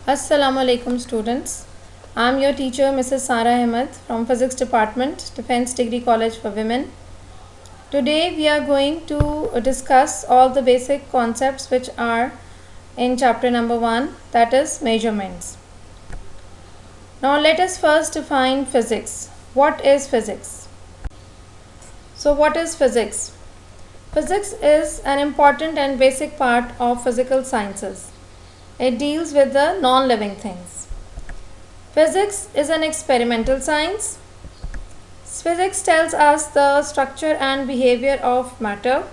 Assalamu alaikum students. I am your teacher Mrs. Sara Ahmed from Physics Department, Defense Degree College for Women. Today we are going to discuss all the basic concepts which are in chapter number 1, that is measurements. Now let us first define physics. What is physics? So what is physics? Physics is an important and basic part of physical sciences. It deals with the non-living things. Physics is an experimental science. Physics tells us the structure and behavior of matter.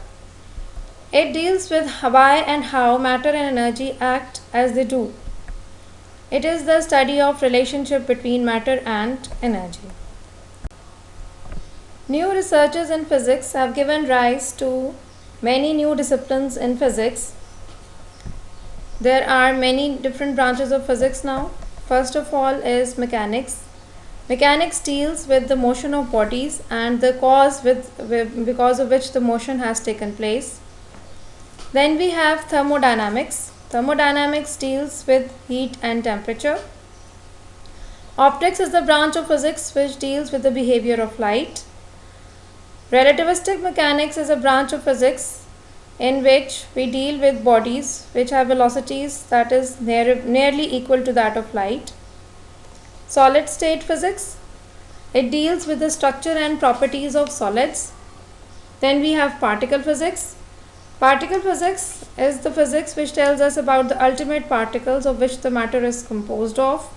It deals with why and how matter and energy act as they do. It is the study of relationship between matter and energy. New researches in physics have given rise to many new disciplines in physics. There are many different branches of physics now. First of all is mechanics. Mechanics deals with the motion of bodies and the cause because of which the motion has taken place. Then we have thermodynamics. Thermodynamics deals with heat and temperature. Optics is the branch of physics which deals with the behavior of light. Relativistic mechanics is a branch of physics in which we deal with bodies which have velocities that is nearly equal to that of light. Solid state physics, it deals with the structure and properties of solids. Then we have particle physics. Particle physics is the physics which tells us about the ultimate particles of which the matter is composed of.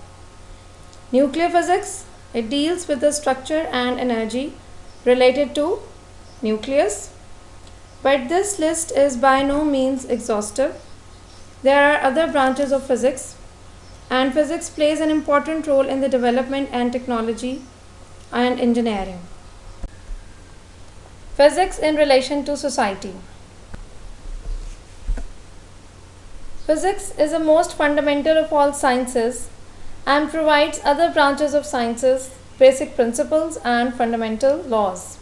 Nuclear physics, it deals with the structure and energy related to nucleus. But this list is by no means exhaustive. There are other branches of physics, and physics plays an important role in the development and technology and engineering. Physics in relation to society. Physics is the most fundamental of all sciences and provides other branches of sciences, basic principles and fundamental laws.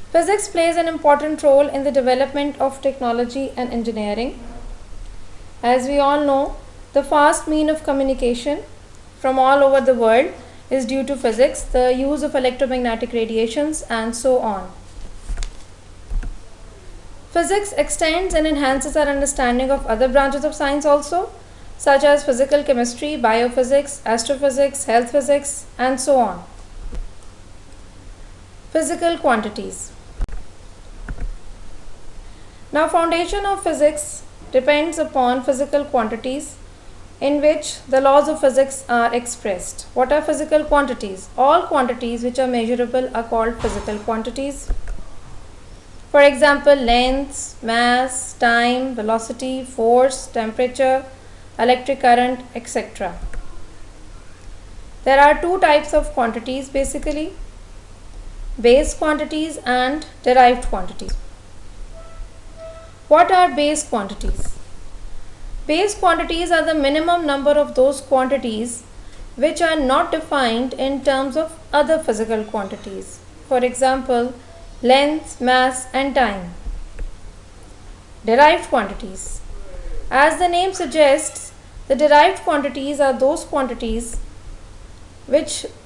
Physics plays an important role in the development of technology and engineering. As we all know, the fast mean of communication from all over the world is due to physics, the use of electromagnetic radiations and so on. Physics extends and enhances our understanding of other branches of science also, such as physical chemistry, biophysics, astrophysics, health physics and so on. Physical quantities. Now, foundation of physics depends upon physical quantities in which the laws of physics are expressed. What are physical quantities? All quantities which are measurable are called physical quantities. For example, length, mass, time, velocity, force, temperature, electric current, etc. There are two types of quantities basically: base quantities and derived quantities. What are base quantities? Base quantities are the minimum number of those quantities which are not defined in terms of other physical quantities. For example, length, mass and time. Derived quantities. As the name suggests, the derived quantities are those quantities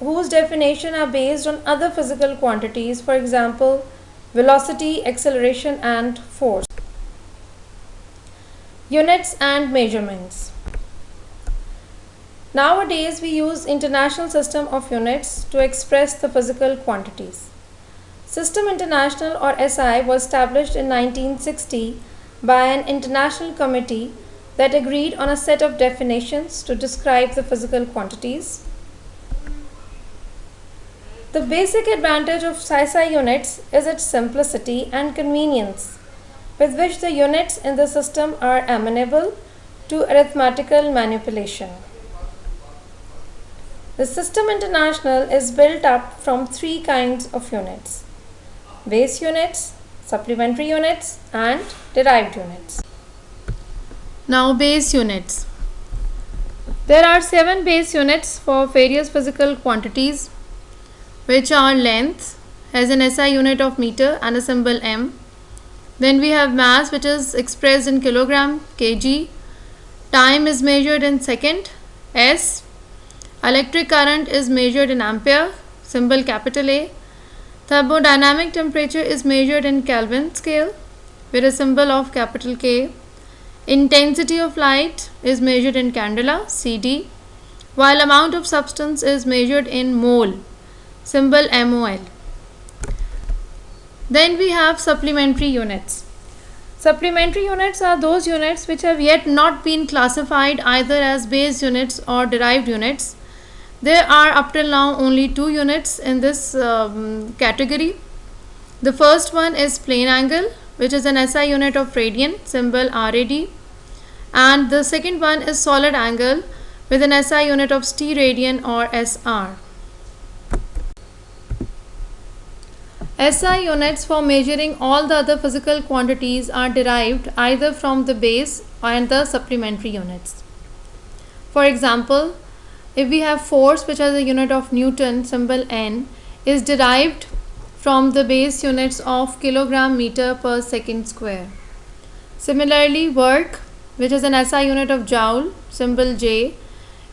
whose definition are based on other physical quantities, for example, velocity, acceleration and force. Units and measurements. Nowadays we use International System of Units to express the physical quantities. System International or SI was established in 1960 by an international committee that agreed on a set of definitions to describe the physical quantities. The basic advantage of SI units is its simplicity and convenience, with which the units in the system are amenable to arithmetical manipulation. The System International is built up from three kinds of units: base units, supplementary units and derived units. Now, base units. There are 7 base units for various physical quantities, which are length, has an SI unit of meter and a symbol m. Then we have mass, which is expressed in kilogram, kg. Time is measured in second, S. Electric current is measured in ampere, symbol capital A. Thermodynamic temperature is measured in Kelvin scale with a symbol of capital K. Intensity of light is measured in candela, CD, while amount of substance is measured in mole, symbol MOL. Then we have supplementary units. Supplementary units are those units which have yet not been classified either as base units or derived units. There are up till now only two units in this category. The first one is plane angle, which is an SI unit of radian, symbol RAD, and the second one is solid angle with an SI unit of st radian or SR. SI units for measuring all the other physical quantities are derived either from the base and the supplementary units. For example, if we have force, which is a unit of Newton, symbol N, is derived from the base units of kilogram meter per second square. Similarly, work, which is an SI unit of joule, symbol J,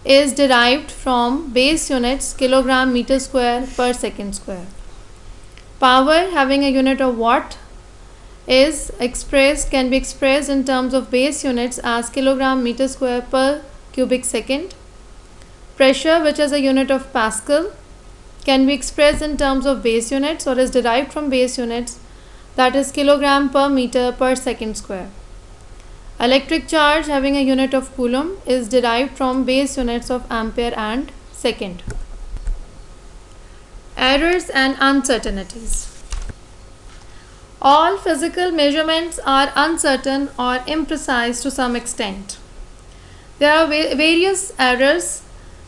is derived from base units kilogram meter square per second square. Power, having a unit of watt, can be expressed in terms of base units as kilogram meter square per cubic second. Pressure, which is a unit of Pascal, can be expressed in terms of base units or is derived from base units, that is kilogram per meter per second square. Electric charge, having a unit of Coulomb, is derived from base units of ampere and second. Errors and uncertainties. All physical measurements are uncertain or imprecise to some extent. There are various errors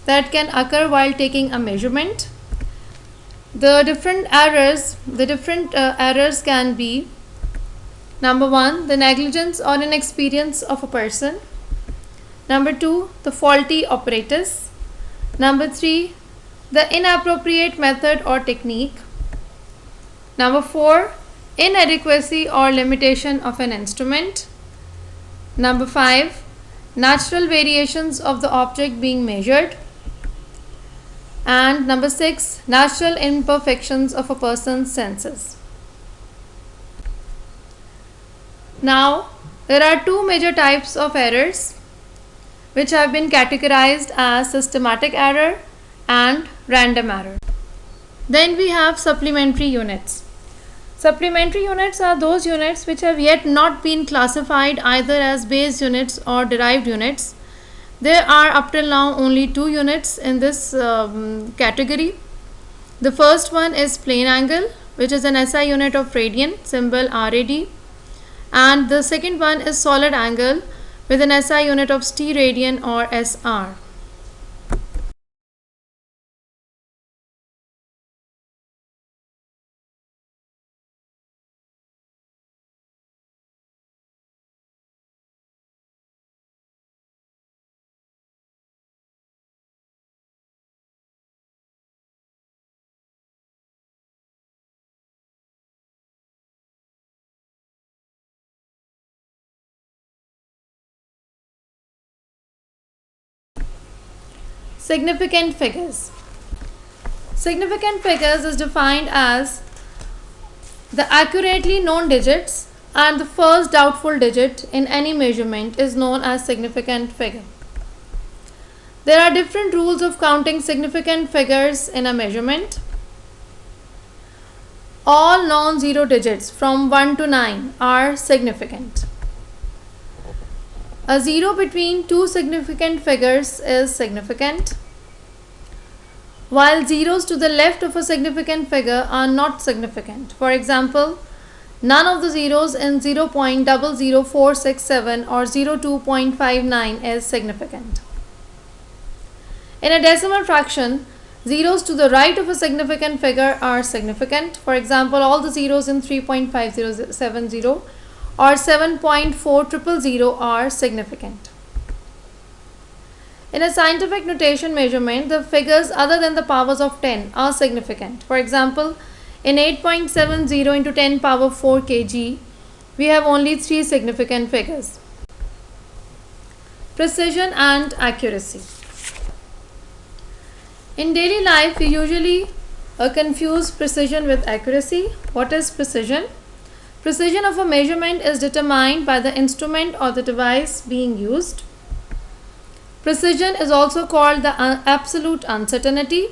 that can occur while taking a measurement. The different errors can be: number 1, the negligence or inexperience of a person. Number 2, the faulty apparatus. Number 3, the inappropriate method or technique. Number 4, inadequacy or limitation of an instrument. Number 5, natural variations of the object being measured. And number 6, natural imperfections of a person's senses. Now, there are two major types of errors which have been categorized as systematic error and random error. Then we have supplementary units. Supplementary units are those units which have yet not been classified either as base units or derived units. There are up till now only two units in this category. The first one is plane angle, which is an SI unit of radian, symbol RAD, and the second one is solid angle with an SI unit of st radian or SR. Significant figures. Significant figures is defined as the accurately known digits and the first doubtful digit in any measurement is known as significant figure. There are different rules of counting significant figures in a measurement. All non-zero digits from 1 to 9 are significant. A zero between two significant figures is significant, while zeros to the left of a significant figure are not significant. For example, none of the zeros in 0.00467 or 02.59 is significant. In a decimal fraction, zeros to the right of a significant figure are significant. For example, all the zeros in 3.5070 or 7.4000 are significant. In a scientific notation measurement, the figures other than the powers of 10 are significant. For example, in 8.70 into 10 power 4 kg, we have only 3 significant figures. Precision and accuracy. In daily life, we usually confuse precision with accuracy. What is precision? Precision of a measurement is determined by the instrument or the device being used. Precision is also called the absolute uncertainty.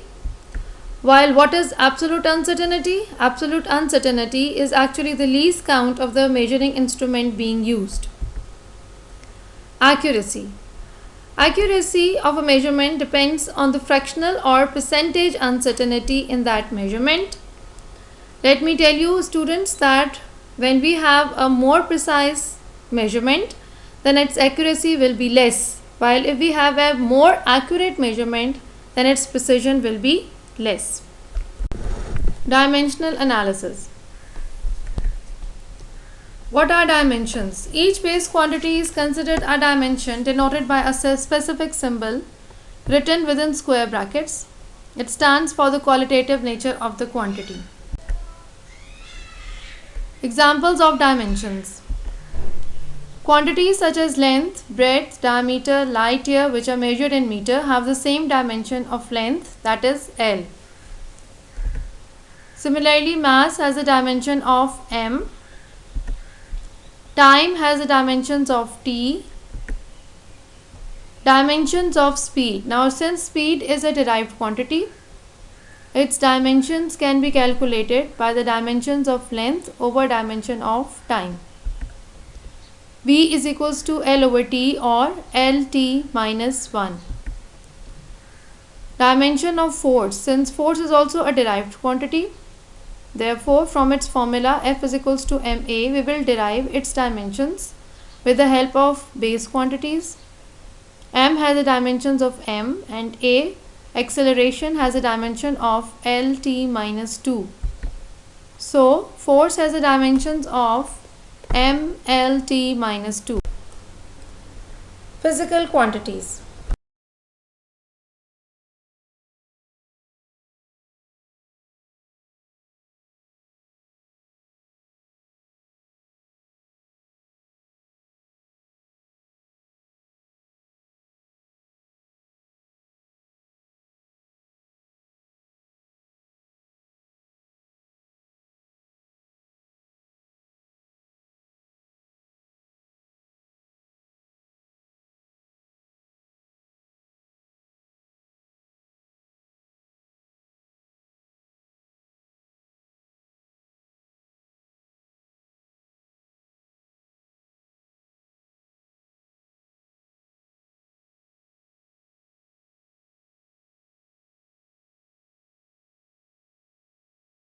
While what is absolute uncertainty? Absolute uncertainty is actually the least count of the measuring instrument being used. Accuracy. Accuracy of a measurement depends on the fractional or percentage uncertainty in that measurement. Let me tell you, students, that when we have a more precise measurement, then its accuracy will be less, while if we have a more accurate measurement, then its precision will be less. Dimensional analysis. What are dimensions? Each base quantity is considered a dimension denoted by a specific symbol written within square brackets. It stands for the qualitative nature of the quantity. Examples of dimensions. Quantities such as length, breadth, diameter, light year, which are measured in meter, have the same dimension of length, that is L. Similarly, mass has a dimension of m. Time has the dimensions of t. Dimensions of speed. Now, since speed is a derived quantity, its dimensions can be calculated by the dimensions of length over dimension of time. V is equals to L over T or LT minus 1. Dimension of force. Since force is also a derived quantity, therefore from its formula F is equals to ma, we will derive its dimensions with the help of base quantities. M has the dimensions of m, and a, acceleration, has a dimension of Lt minus 2. So force has the dimensions of mLt minus 2. Physical quantities.